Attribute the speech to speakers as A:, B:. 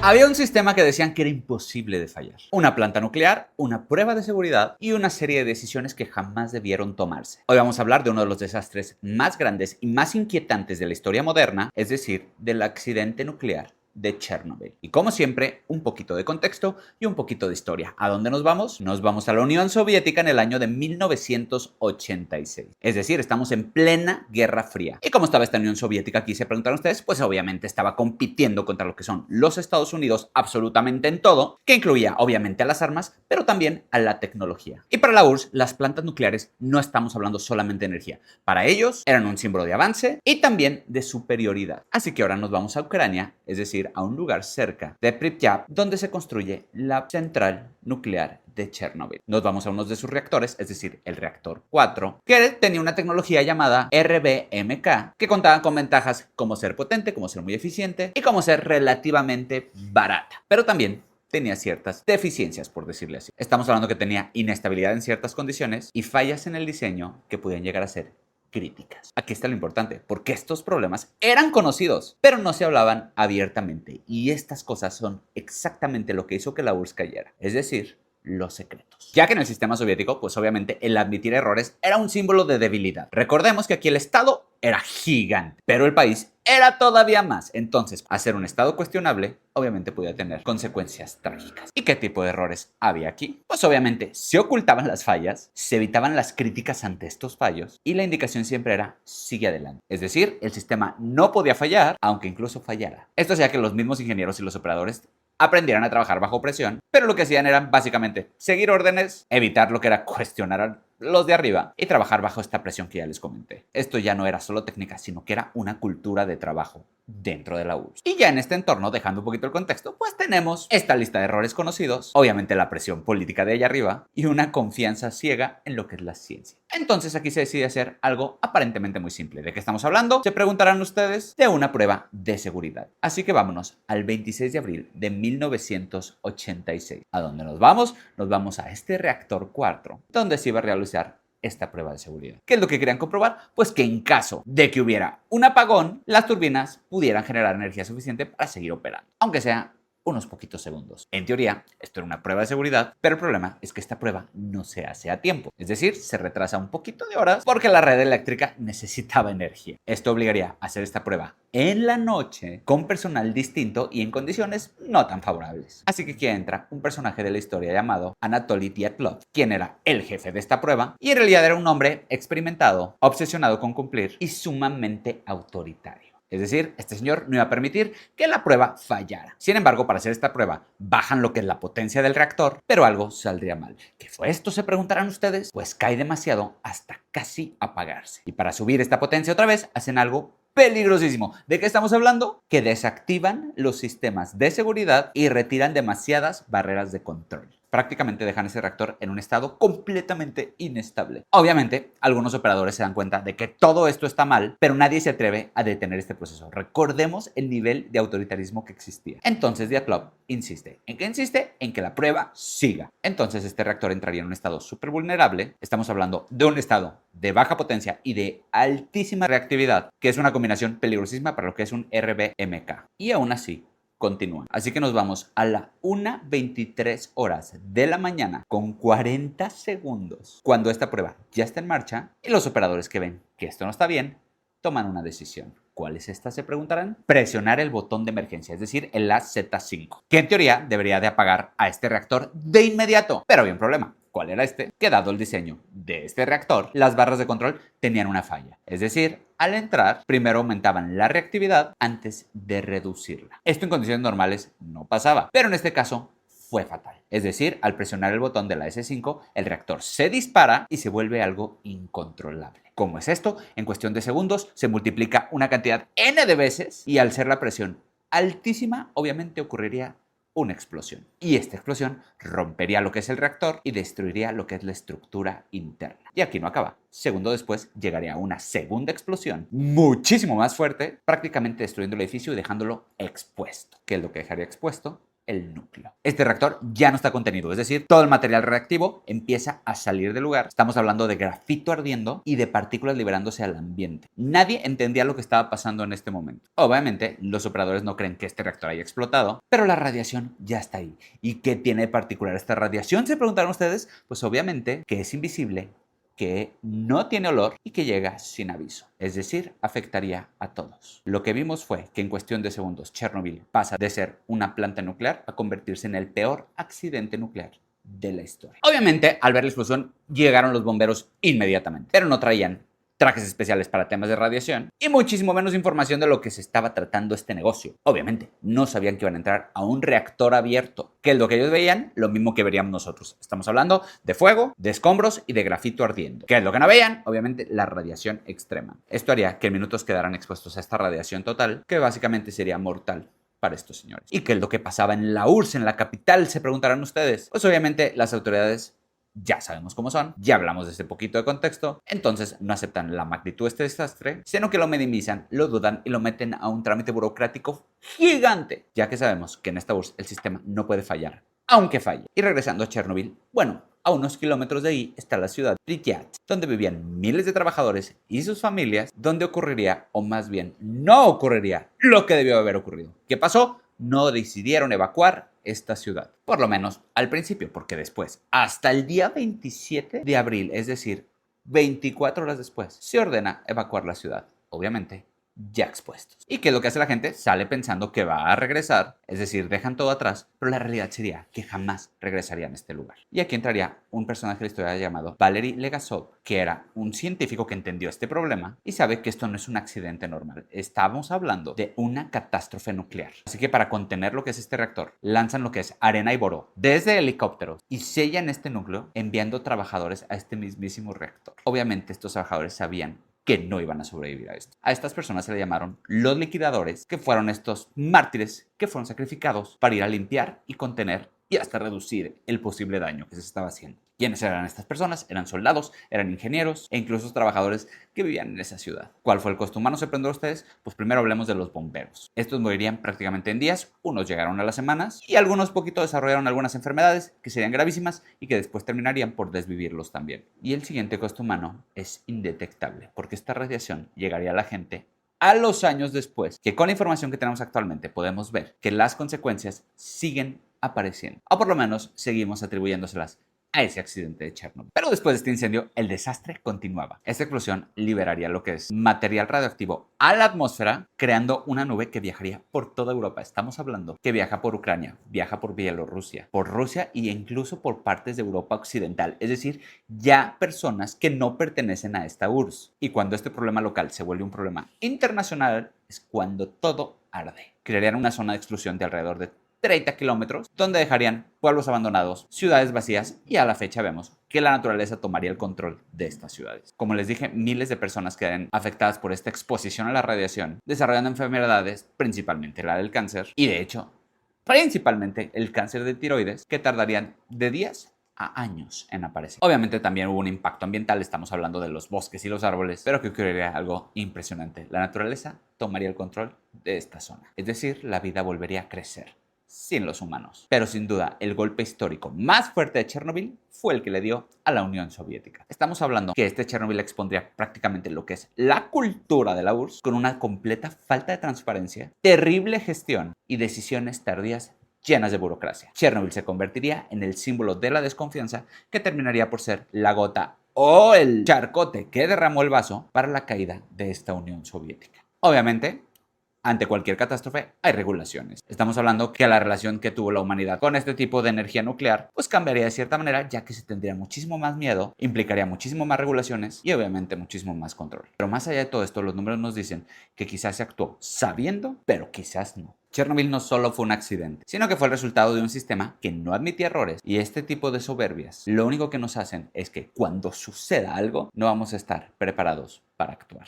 A: Había un sistema que decían que era imposible de fallar. Una planta nuclear, una prueba de seguridad y una serie de decisiones que jamás debieron tomarse. Hoy vamos a hablar de uno de los desastres más grandes y más inquietantes de la historia moderna, es decir, del accidente nuclear de Chernobyl. Y como siempre, un poquito de contexto y un poquito de historia. ¿A dónde nos vamos? Nos vamos a la Unión Soviética en el año de 1986. Es decir, estamos en plena Guerra Fría. ¿Y cómo estaba esta Unión Soviética? Aquí se preguntaron ustedes. Pues obviamente estaba compitiendo contra lo que son los Estados Unidos absolutamente en todo, que incluía obviamente a las armas, pero también a la tecnología. Y para la URSS, las plantas nucleares no estamos hablando solamente de energía. Para ellos eran un símbolo de avance y también de superioridad. Así que ahora nos vamos a Ucrania, es decir, a un lugar cerca de Pripyat, donde se construye la central nuclear de Chernobyl. Nos vamos a uno de sus reactores, es decir, el reactor 4, que tenía una tecnología llamada RBMK, que contaba con ventajas como ser potente, como ser muy eficiente y como ser relativamente barata. Pero también tenía ciertas deficiencias, por decirle así. Estamos hablando que tenía inestabilidad en ciertas condiciones y fallas en el diseño que podían llegar a ser críticas. Aquí está lo importante, porque estos problemas eran conocidos, pero no se hablaban abiertamente. Y estas cosas son exactamente lo que hizo que la URSS cayera, es decir, los secretos. Ya que en el sistema soviético, pues obviamente el admitir errores era un símbolo de debilidad. Recordemos que aquí el Estado era gigante, pero el país era todavía más. Entonces, hacer un Estado cuestionable obviamente podía tener consecuencias trágicas. ¿Y qué tipo de errores había aquí? Pues obviamente se ocultaban las fallas, se evitaban las críticas ante estos fallos y la indicación siempre era sigue adelante. Es decir, el sistema no podía fallar, aunque incluso fallara. Esto hacía que los mismos ingenieros y los operadores aprendieran a trabajar bajo presión, pero lo que hacían era básicamente seguir órdenes, evitar lo que era cuestionar a los de arriba y trabajar bajo esta presión que ya les comenté. Esto ya no era solo técnica, sino que era una cultura de trabajo dentro de la URSS. Y ya en este entorno, dejando un poquito el contexto, pues tenemos esta lista de errores conocidos, obviamente la presión política de allá arriba y una confianza ciega en lo que es la ciencia. Entonces aquí se decide hacer algo aparentemente muy simple. ¿De qué estamos hablando? Se preguntarán ustedes, de una prueba de seguridad. Así que vámonos al 26 de abril de 1986. ¿A dónde nos vamos? Nos vamos a este reactor 4, donde se iba a realizar esta prueba de seguridad. ¿Qué es lo que querían comprobar? Pues que en caso de que hubiera un apagón, las turbinas pudieran generar energía suficiente para seguir operando, aunque sea unos poquitos segundos. En teoría, esto era una prueba de seguridad, pero el problema es que esta prueba no se hace a tiempo. Es decir, se retrasa un poquito de horas porque la red eléctrica necesitaba energía. Esto obligaría a hacer esta prueba en la noche, con personal distinto y en condiciones no tan favorables. Así que aquí entra un personaje de la historia llamado Anatoly Dyatlov, quien era el jefe de esta prueba y en realidad era un hombre experimentado, obsesionado con cumplir y sumamente autoritario. Es decir, este señor no iba a permitir que la prueba fallara. Sin embargo, para hacer esta prueba, bajan lo que es la potencia del reactor, pero algo saldría mal. ¿Qué fue esto? Se preguntarán ustedes. Pues cae demasiado hasta casi apagarse. Y para subir esta potencia otra vez, hacen algo peligrosísimo. ¿De qué estamos hablando? Que desactivan los sistemas de seguridad y retiran demasiadas barreras de control. Prácticamente dejan ese reactor en un estado completamente inestable. Obviamente, algunos operadores se dan cuenta de que todo esto está mal, pero nadie se atreve a detener este proceso. Recordemos el nivel de autoritarismo que existía. Entonces Dyatlov insiste. ¿En qué insiste? En que la prueba siga. Entonces este reactor entraría en un estado súper vulnerable. Estamos hablando de un estado de baja potencia y de altísima reactividad, que es una combinación peligrosísima para lo que es un RBMK. Y aún así, continúan. Así que nos vamos a la 1:23 horas de la mañana con 40 segundos, cuando esta prueba ya está en marcha y los operadores que ven que esto no está bien, toman una decisión. ¿Cuál es esta? Se preguntarán. Presionar el botón de emergencia, es decir, el AZ5, que en teoría debería de apagar a este reactor de inmediato. Pero había un problema. ¿Cuál era este? Que dado el diseño de este reactor, las barras de control tenían una falla. Es decir, al entrar, primero aumentaban la reactividad antes de reducirla. Esto en condiciones normales no pasaba, pero en este caso fue fatal. Es decir, al presionar el botón de la S5, el reactor se dispara y se vuelve algo incontrolable. ¿Cómo es esto? En cuestión de segundos se multiplica una cantidad N de veces y al ser la presión altísima, obviamente ocurriría una explosión. Y esta explosión rompería lo que es el reactor y destruiría lo que es la estructura interna. Y aquí no acaba. Segundo después llegaría una segunda explosión muchísimo más fuerte, prácticamente destruyendo el edificio y dejándolo expuesto. ¿Qué es lo que dejaría expuesto? el núcleo. Este reactor ya no está contenido, es decir, todo el material reactivo empieza a salir del lugar. Estamos hablando de grafito ardiendo y de partículas liberándose al ambiente. Nadie entendía lo que estaba pasando en este momento. Obviamente, los operadores no creen que este reactor haya explotado, pero la radiación ya está ahí. ¿Y qué tiene de particular esta radiación? Se preguntaron ustedes. Pues obviamente que es invisible, que no tiene olor y que llega sin aviso. Es decir, afectaría a todos. Lo que vimos fue que en cuestión de segundos Chernobyl pasa de ser una planta nuclear a convertirse en el peor accidente nuclear de la historia. Obviamente, al ver la explosión, llegaron los bomberos inmediatamente, pero no traían trajes especiales para temas de radiación y muchísimo menos información de lo que se estaba tratando este negocio. Obviamente, no sabían que iban a entrar a un reactor abierto, que es lo que ellos veían, lo mismo que veríamos nosotros. Estamos hablando de fuego, de escombros y de grafito ardiendo. ¿Qué es lo que no veían? Obviamente, la radiación extrema. Esto haría que en minutos quedaran expuestos a esta radiación total, que básicamente sería mortal para estos señores. ¿Y qué es lo que pasaba en la URSS, en la capital? Se preguntarán ustedes. Pues obviamente las autoridades ya sabemos cómo son, ya hablamos de este poquito de contexto, entonces no aceptan la magnitud de este desastre, sino que lo minimizan, lo dudan y lo meten a un trámite burocrático gigante, ya que sabemos que en esta URSS el sistema no puede fallar, aunque falle. Y regresando a Chernobyl, bueno, a unos kilómetros de ahí está la ciudad de Pripyat, donde vivían miles de trabajadores y sus familias, donde ocurriría, o más bien no ocurriría, lo que debió haber ocurrido. ¿Qué pasó? No decidieron evacuar esta ciudad. Por lo menos al principio, porque después, hasta el día 27 de abril, es decir, 24 horas después, se ordena evacuar la ciudad. Obviamente, ya expuestos. ¿Y qué es lo que hace la gente? Sale pensando que va a regresar, es decir, dejan todo atrás, pero la realidad sería que jamás regresarían a este lugar. Y aquí entraría un personaje de la historia llamado Valery Legasov, que era un científico que entendió este problema y sabe que esto no es un accidente normal. Estamos hablando de una catástrofe nuclear. Así que para contener lo que es este reactor, lanzan lo que es arena y boro desde helicópteros y sellan este núcleo enviando trabajadores a este mismísimo reactor. Obviamente estos trabajadores sabían que no iban a sobrevivir a esto. A estas personas se le llamaron los liquidadores, que fueron estos mártires que fueron sacrificados para ir a limpiar y contener y hasta reducir el posible daño que se estaba haciendo. ¿Quiénes eran estas personas? Eran soldados, eran ingenieros e incluso trabajadores que vivían en esa ciudad. ¿Cuál fue el costo humano? ¿Se aprendió a ustedes? Pues primero hablemos de los bomberos. Estos morirían prácticamente en días, unos llegaron a las semanas y algunos poquito desarrollaron algunas enfermedades que serían gravísimas y que después terminarían por desvivirlos también. Y el siguiente costo humano es indetectable, porque esta radiación llegaría a la gente a los años después, que con la información que tenemos actualmente podemos ver que las consecuencias siguen apareciendo, o por lo menos seguimos atribuyéndoselas a ese accidente de Chernobyl. Pero después de este incendio, el desastre continuaba. Esta explosión liberaría lo que es material radioactivo a la atmósfera, creando una nube que viajaría por toda Europa. Estamos hablando que viaja por Ucrania, viaja por Bielorrusia, por Rusia e incluso por partes de Europa occidental, es decir, ya personas que no pertenecen a esta URSS. Y cuando este problema local se vuelve un problema internacional, es cuando todo arde. Crearían una zona de exclusión de alrededor de 30 kilómetros, donde dejarían pueblos abandonados, ciudades vacías y a la fecha vemos que la naturaleza tomaría el control de estas ciudades. Como les dije, miles de personas quedarían afectadas por esta exposición a la radiación, desarrollando enfermedades, principalmente la del cáncer y de hecho, principalmente el cáncer de tiroides, que tardarían de días a años en aparecer. Obviamente también hubo un impacto ambiental, estamos hablando de los bosques y los árboles, pero que ocurriría algo impresionante. La naturaleza tomaría el control de esta zona, es decir, la vida volvería a crecer sin los humanos. Pero sin duda, el golpe histórico más fuerte de Chernobyl fue el que le dio a la Unión Soviética. Estamos hablando que este Chernobyl expondría prácticamente lo que es la cultura de la URSS con una completa falta de transparencia, terrible gestión y decisiones tardías llenas de burocracia. Chernobyl se convertiría en el símbolo de la desconfianza que terminaría por ser la gota o el charcote que derramó el vaso para la caída de esta Unión Soviética. Obviamente, ante cualquier catástrofe hay regulaciones. Estamos hablando que la relación que tuvo la humanidad con este tipo de energía nuclear pues cambiaría de cierta manera, ya que se tendría muchísimo más miedo, implicaría muchísimo más regulaciones y obviamente muchísimo más control. Pero más allá de todo esto, los números nos dicen que quizás se actuó sabiendo, pero quizás no. Chernobyl no solo fue un accidente, sino que fue el resultado de un sistema que no admitía errores, y este tipo de soberbias lo único que nos hacen es que cuando suceda algo no vamos a estar preparados para actuar.